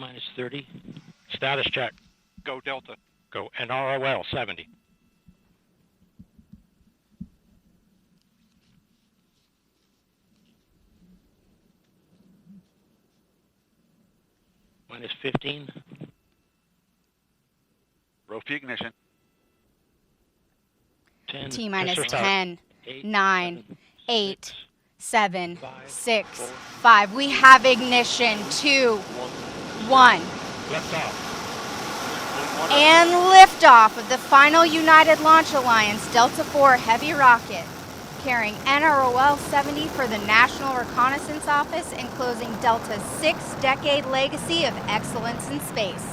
minus 30. Status check. Go Delta. Go NOL-70. Minus 15. Rope ignition. 10. T minus Pistol start. 10, 8, 9, 8, 7, 5, 6, 4, 5. We have ignition. 2, 1. Left off. And liftoff of the final United Launch Alliance Delta IV Heavy rocket, carrying NOL-70 for the National Reconnaissance Office and closing Delta's 6-decade legacy of excellence in space.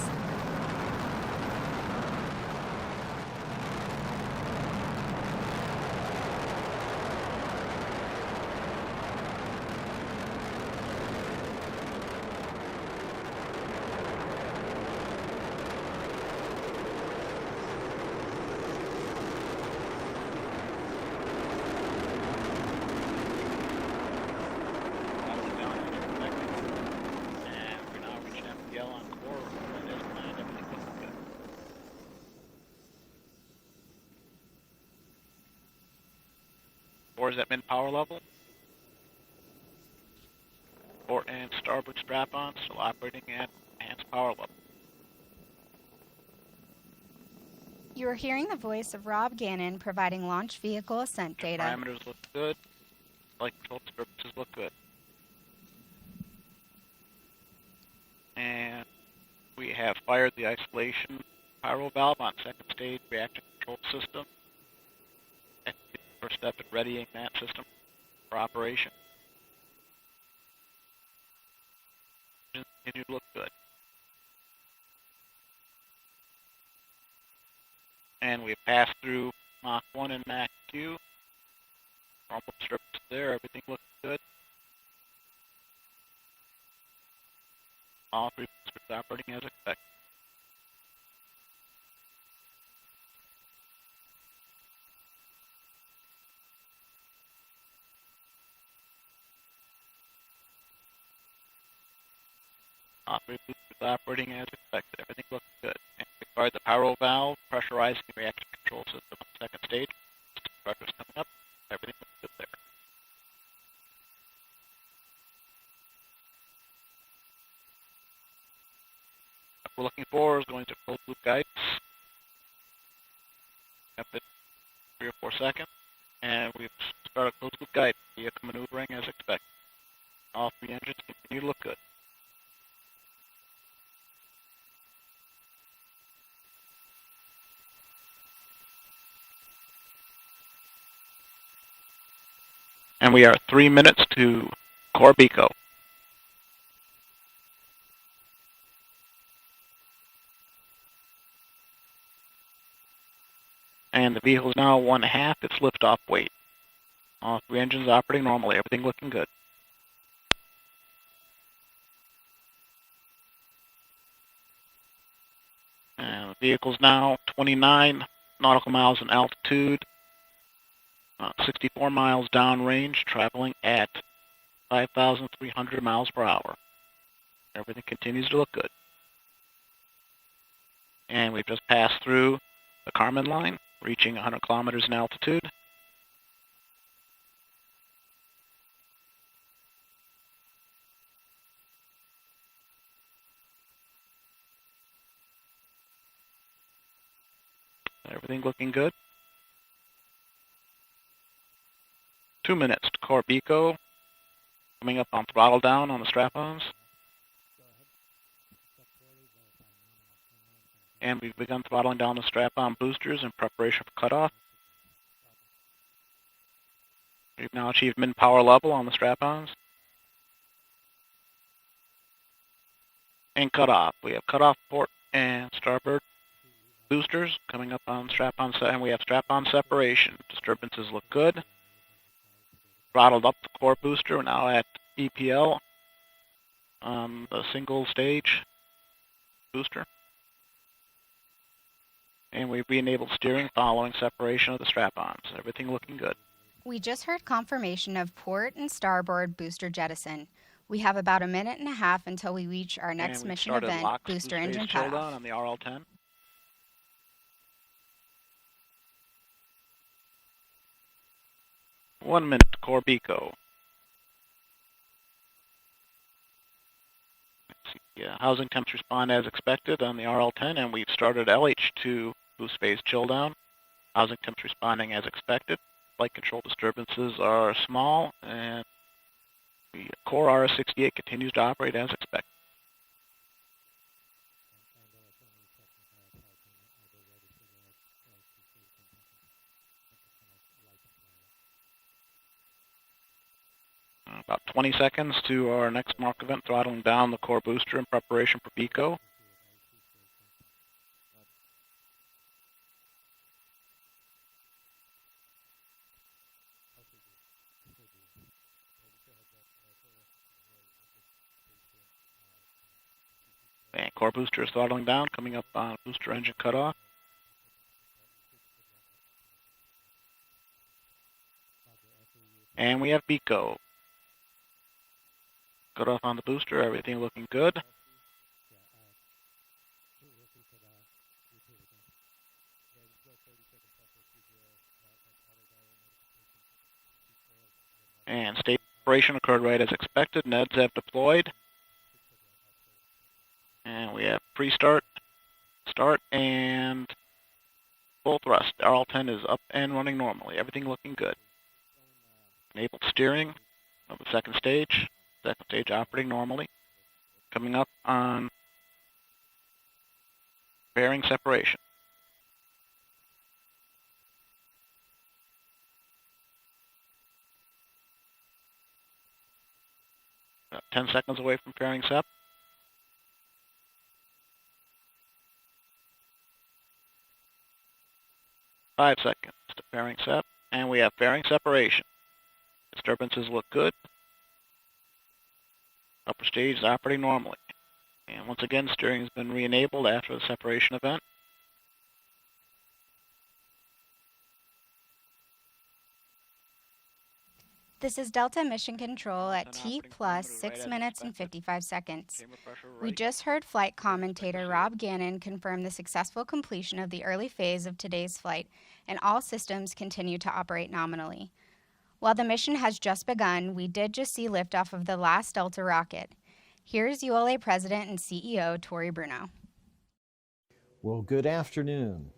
Or is that min power level? Port and starboard strap-on still operating at enhanced power level. You are hearing the voice of Rob Gannon providing launch vehicle ascent data. Parameters look good. Flight control disturbances look good. And we have fired the isolation pyro valve on second stage reactor control system. And the first step in readying that system for operation. Continue to look good. And we've passed through Mach 1 and Mach 2. Normal disturbances there, everything looks good. All three boosters operating as expected. All three boosters operating as expected, everything looks good. And we fired the pyro valve, pressurizing the reaction control system on the second stage. Pressure's coming up, everything looks good there. What we're looking for is going to closed loop guidance. Up at 3 or 4 seconds. And we've started closed loop guidance. Vehicle maneuvering as expected. All three engines continue to look good. And we are 3 minutes to Corbico. And the vehicle is now 1/2 its liftoff weight. All three engines operating normally, everything looking good. And the vehicle is now 29 nautical miles in altitude, 64 miles downrange, traveling at 5,300 miles per hour. Everything continues to look good. And we've just passed through the Kármán line, reaching 100 kilometers in altitude. Everything looking good. 2 minutes to Corbico. Coming up on throttle down on the strap-ons. And we've begun throttling down the strap-on boosters in preparation for cutoff. We've now achieved min-power level on the strap-ons. And cutoff. We have cutoff port and starboard boosters coming up on strap-on, and we have strap-on separation. Disturbances look good. Throttled up the core booster. We're now at EPL on the single stage booster. And we've re-enabled steering following separation of the strap-ons. Everything looking good. We just heard confirmation of port and starboard booster jettison. We have about a minute and a half until we reach our next And we've mission started event, LOX booster boost phase engine chill cutoff. down on the RL-10. One minute to core BECO. Housing temps respond as expected on the RL-10, and we've started LH2 boost phase chill down. Housing temps responding as expected. Flight control disturbances are small, and the core RS-68 continues to operate as expected. About 20 seconds to our next mark event, throttling down the core booster in preparation for BECO. And core booster is throttling down, coming up on booster engine cutoff. And we have BECO. Cutoff on the booster, everything looking good. And state operation occurred right as expected. NEDs have deployed. And we have pre-start, start, and full thrust. RL-10 is up and running normally. Everything looking good. Enabled steering of the second stage. Second stage operating normally. Coming up on bearing separation. About 10 seconds away from pairing sep. 5 seconds to pairing sep, and we have pairing separation. Disturbances look good. Upper stage is operating normally. And once again, steering has been re-enabled after the separation event. This is Delta Mission Control at T plus 6 minutes and 55 seconds. We just heard flight commentator Rob Gannon confirm the successful completion of the early phase of today's flight, and all systems continue to operate nominally. While the mission has just begun, we did just see liftoff of the last Delta rocket. Here's ULA President and CEO Tory Bruno. Well, good afternoon.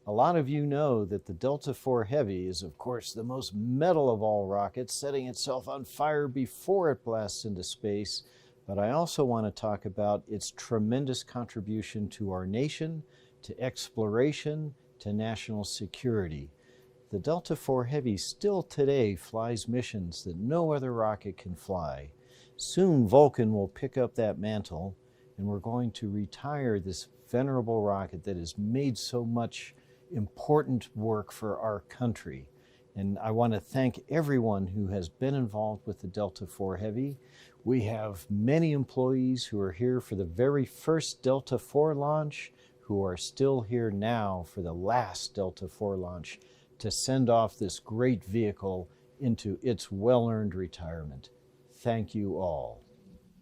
A lot of you know that the Delta IV Heavy is, of course, the most metal of all rockets, setting itself on fire before it blasts into space. But I also want to talk about its tremendous contribution to our nation, to exploration, to national security. The Delta IV Heavy still today flies missions that no other rocket can fly. Soon Vulcan will pick up that mantle, and we're going to retire this venerable rocket that has made so much important work for our country. And I want to thank everyone who has been involved with the Delta IV Heavy. We have many employees who are here for the very first Delta IV launch, who are still here now for the last Delta IV launch to send off this great vehicle into its well-earned retirement. Thank you all.